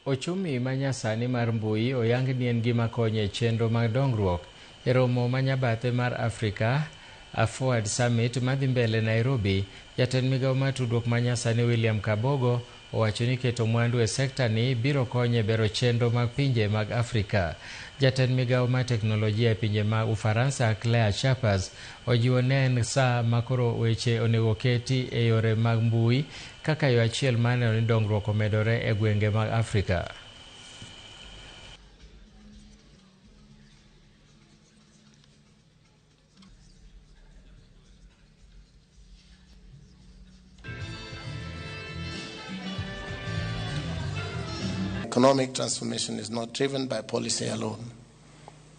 Ochumi manyasani mar mbui oyang ni en gima konyo e chenro mag dongruok e romo manyabathe mar Africa Forward Summit madhi mbele Nairobi. Jatend migawo mar tudruok manyasani William Kabogo owacho ni keto mwandu e sekta ni biro konyo e bero chenro mag pinje mag Afrika. Jatend migawo mar teknolojia e pinje mag Ufaransa Claire Chappers ojiwo ne en saa makoro weche onego keti e yore mag mbui kaka yo achiel mar neno ni dongruok omedore e gwenge mag Afrika. Economic transformation is not driven by policy alone.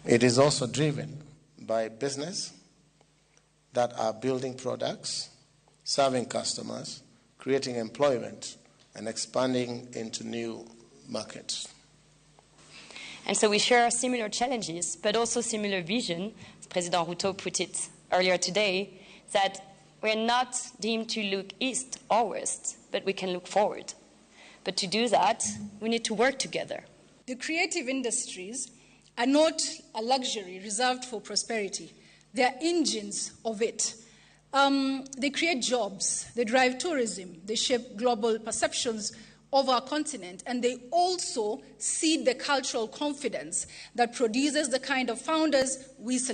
It is also driven by business that are building products, serving customers, creating employment, and expanding into new markets. And so we share similar challenges, but also similar vision, as President Ruto put it earlier today, that we're not deemed to look east or west, but we can look forward. But to do that, we need to work together. The creative industries are not a luxury reserved for prosperity. They are engines of it. They create jobs, they drive tourism, they shape global perceptions of our continent, and they also seed the cultural confidence that produces the kind of founders we celebrate.